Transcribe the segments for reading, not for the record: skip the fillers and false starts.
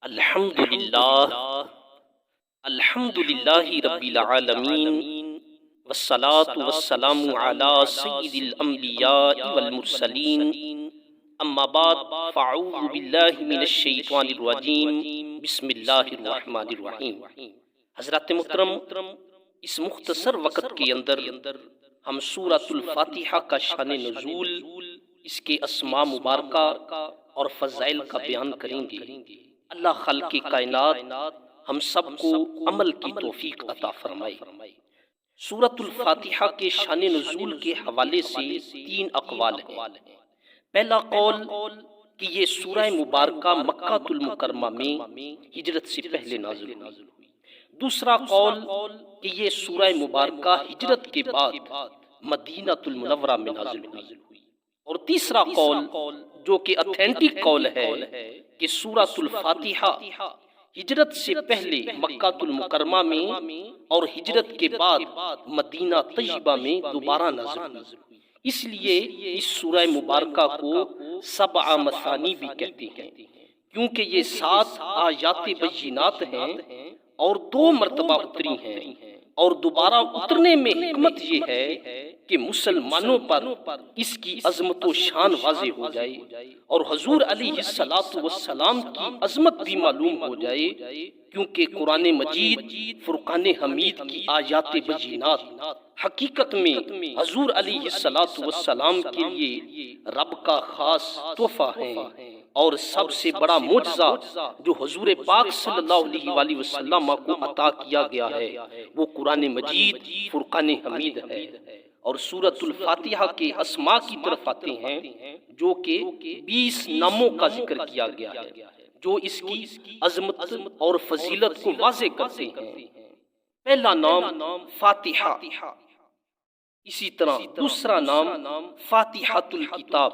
الحمد للہ رب العالمین والصلاة والسلام علی سید الانبیاء والمرسلین اما بعد فاعوذ باللہ من الشیطان الرجیم بسم اللہ الرحمن الرحیم۔ حضرات محترم، اس مختصر وقت کے اندر ہم سورۃ الفاتحہ کا شان نزول، اس کے اسماء مبارکہ اور فضائل کا بیان کریں گے۔ اللہ خالق کائنات ہم سب کو عمل کی توفیق عطا فرمائے۔ سورۃ الفاتحہ کے شان نزول کے حوالے سے تین اقوال ہیں۔ پہلا قول کہ یہ سورہ مبارکہ مکہ المکرمہ میں ہجرت سے پہلے نازل ہوئی۔ دوسرا قول کہ یہ سورہ مبارکہ ہجرت کے بعد مدینہ المنورہ میں نازل ہوئی۔ اور تیسرا قول جو کہ اتھینٹک قول ہے کہ سورۃ الفاتحہ ہجرت سے پہلے مکہ المکرمہ میں اور ہجرت کے بعد مدینہ طیبہ میں دوبارہ نازل ہوئی۔ اس لیے اس سورہ مبارکہ کو سبع مثانی بھی کہتے ہیں، کیونکہ یہ 7 آیات بینات ہیں اور 2 مرتبہ اتری ہیں، اور دوبارہ اترنے میں حکمت یہ ہے کہ مسلمانوں پر اس کی عظمت و شان واضح ہو جائے اور حضور علیہ السلام کی عظمت بھی معلوم ہو جائے، کیونکہ قرآن مجید فرقان حمید کی آیات بینات حقیقت میں حضور علیہ السلام کے لیے رب کا خاص تحفہ ہے۔ اور سب سے بڑا معجزہ جو حضور پاک صلی اللہ علیہ وآلہ وسلم کو عطا کیا گیا ہے وہ قرآن مجید فرقان حمید ہے۔ اور سورۃ الفاتحہ کے اسماء کی طرف آتے ہیں جو کہ 20 ناموں کا ذکر کیا گیا ہے جو اس کی عظمت اور فضیلت کو واضح کرتے ہیں۔ پہلا نام فاتحہ، اسی طرح دوسرا نام فاتحۃ الکتاب،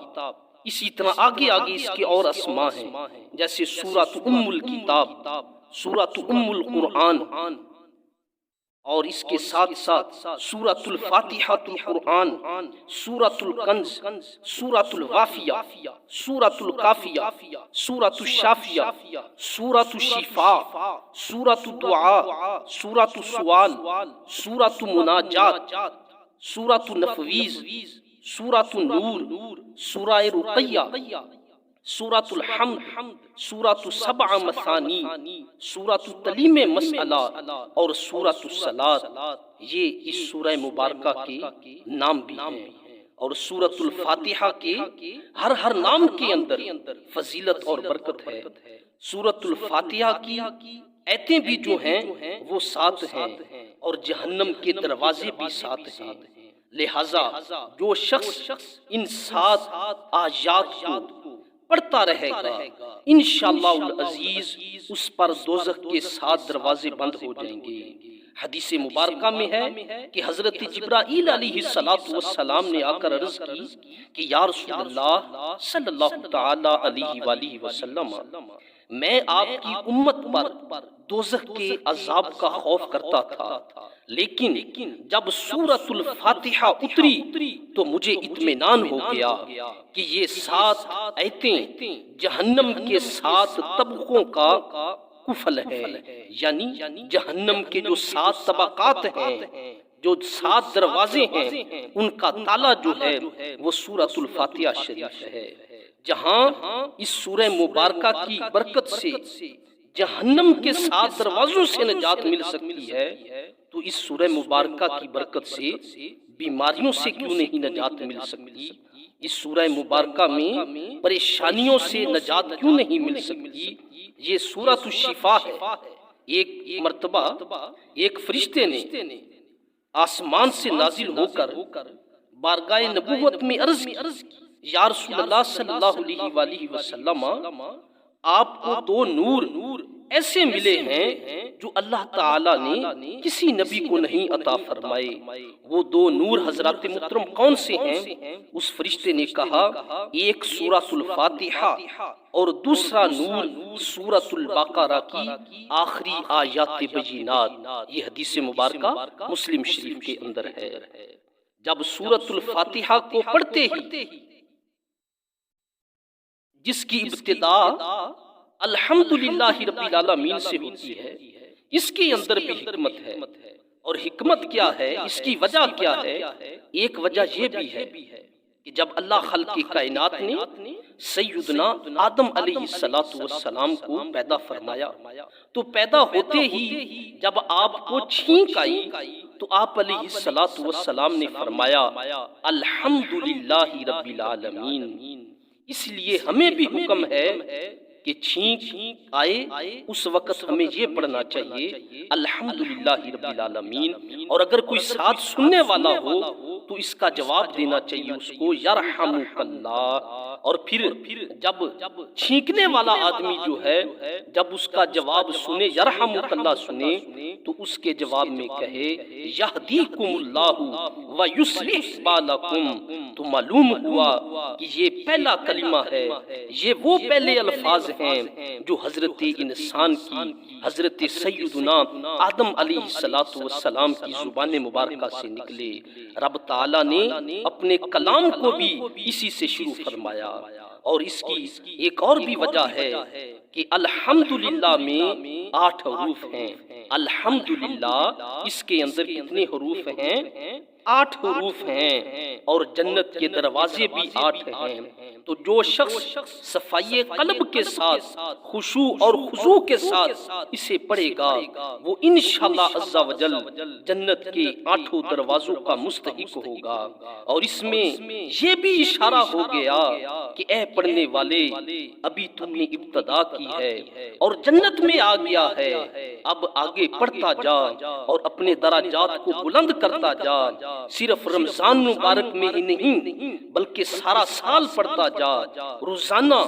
اسی طرح آگے اس کے اور اسماء ہیں، جیسے سورۃ ام الکتاب، سورۃ ام القرآن، اور اس کے ساتھ سورۃ الفاتحۃ القرآن، سورۃ الکنز، سورۃ الوافیہ، سورۃ الکافیہ، سورۃ الشافیہ، سورۃ الشفاء، سورۃ الدعاء، سورۃ السؤال، سورۃ مناجات، سورۃ النفویذ، سورۃ النور، سورہ رقیہ، سورۃ الحمد، سورۃ سبع مثانی، سورۃ تلیم مسئلہ اور سورۃ الصلاۃ۔ یہ اس سورہ مبارکہ کے نام بھی ہیں، اور سورۃ الفاتحہ کے ہر نام کے اندر فضیلت اور برکت ہے۔ سورۃ الفاتحہ کی ایتیں بھی جو ہیں وہ 7 ہیں، اور جہنم کے دروازے بھی 7 ہیں۔ لہذا جو شخص ان 7 آیات کو پڑھتا رہے گا انشاءاللہ العزیز اس پر دوزخ کے 7 دروازے بند ہو جائیں گے۔ حدیث مبارکہ میں ہے کہ حضرت جبرائیل علیہ السلام نے آ کر عرض کی کہ یا رسول اللہ صلی اللہ تعالی علیہ وآلہ وسلم، میں آپ کی امت پر دوزخ کے عذاب کا خوف کرتا تھا، لیکن جب سورۃ الفاتحہ اتری تو مجھے اطمینان ہو گیا کہ یہ 7 آیتیں جہنم کے 7 طبقوں کا کفل ہے، یعنی جہنم کے جو 7 طبقات ہیں، جو 7 دروازے ہیں، ان کا تالا جو ہے وہ سورۃ الفاتحہ شریف ہے۔ جہاں اس سورہ مبارکہ کی برکت سے جہنم کے 7 دروازوں سے نجات مل سکتی ہے، تو اس سورہ مبارکہ کی برکت سے بیماریوں سے کیوں نہیں نجات مل سکتی؟ اس سورہ مبارکہ میں پریشانیوں سے نجات کیوں نہیں مل سکتی؟ یہ سورۃ الشفاء ہے۔ ایک مرتبہ ایک فرشتے نے آسمان سے نازل ہو کر بارگاہ نبوت میں عرض کی، یا رسول اللہ صلی اللہ علیہ وآلہ وسلم، آپ کو 2 نور ایسے ملے ہیں جو اللہ تعالیٰ نے کسی نبی کو نہیں عطا فرمائے۔ وہ 2 نور حضرات محترم کون سے ہیں؟ اس فرشتے نے کہا، ایک سورۃ الفاتحہ اور دوسرا نور سورۃ البقرہ کی آخری آیات بینات۔ یہ حدیث مبارکہ مسلم شریف کے اندر ہے۔ جب سورۃ الفاتحہ کو پڑھتے ہی جس کی ابتدا الحمدللہ رب العالمین سے ہوتی ہے، اس کے اندر بھی حکمت ہے۔ اور حکمت کیا ہے، اس کی وجہ کیا ہے؟ ایک وجہ یہ بھی ہے کہ جب اللہ خلق کائنات نے سیدنا آدم علیہ السلام کو پیدا فرمایا تو پیدا ہوتے ہی جب آپ کو چھینک آئی تو آپ علیہ السلام نے فرمایا الحمدللہ رب العالمین۔ اس لیے ہمیں بھی حکم ہے کہ چھینک آئے اس وقت ہمیں یہ پڑھنا چاہیے الحمدللہ رب العالمین، اور اگر کوئی ساتھ سننے والا ہو تو اس کا جواب دینا چاہیے اس کو یرحمک اللہ۔ اور پھر جب چھینکنے والا آدمی جو ہے جب اس کا جواب سنے یرحمک اللہ سنے تو اس کے جواب میں کہے یہدیکم اللہ ویصلح بالکم۔ تو معلوم ہوا کہ یہ پہلا کلمہ ہے، یہ وہ پہلے الفاظ ہیں جو حضرت انسان کی، حضرت سیدنا آدم علیہ السلام کی زبان مبارکہ سے نکلے۔ رب تعالیٰ نے اپنے کلام کو بھی اسی سے شروع فرمایا۔ اور اس کی ایک اور بھی وجہ ہے کہ الحمدللہ میں 8 حروف ہیں۔ الحمدللہ اس کے اندر کتنے حروف ہیں؟ 8 حروف ہیں، اور جنت کے دروازے بھی 8 ہیں۔ تو جو شخص صفائی قلب کے ساتھ، خشوع اور خضوع کے ساتھ اسے پڑھے گا وہ انشاءاللہ عز و جل جنت کے 8 دروازوں کا مستحق ہوگا۔ اور اس میں یہ بھی اشارہ ہو گیا کہ اے پڑھنے والے، ابھی تم نے ابتدا کی ہے اور جنت میں آ گیا ہے، اب آگے پڑھتا جا اور اپنے درجات کو بلند کرتا جا۔ صرف رمضان مبارک میں ہی نہیں بلکہ سارا سال پڑھتا جا، روزانہ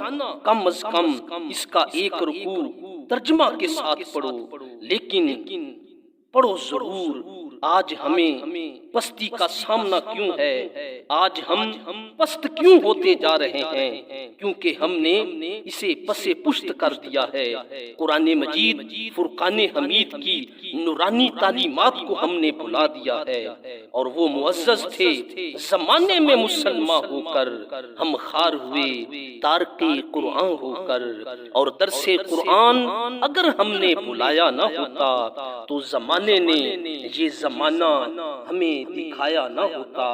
کم از کم اس کا ایک رکوع ترجمہ کے ساتھ پڑھو، لیکن پڑھو ضرور۔ آج ہمیں پستی کا سامنا کیوں ہے؟ آج ہم پست کیوں ہوتے جا رہے ہیں؟ کیونکہ ہم نے اسے پس پشت کر دیا ہے۔ قرآن مجید فرقان حمید کی نورانی تعلیمات کو ہم نے بھلا دیا ہے، اور وہ معزز تھے زمانے میں مسلمان ہو کر، ہم خار ہوئے تارک قرآن ہو کر۔ اور درس قرآن اگر ہم نے بلایا نہ ہوتا تو زمانے نے یہ زمانہ ہمیں دکھایا نہ ہوتا۔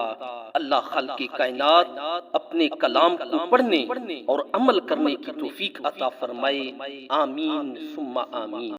اللہ خالق کائنات اپنے کلام کو پڑھنے اور عمل کرنے کی توفیق عطا فرمائے، آمین ثم آمین۔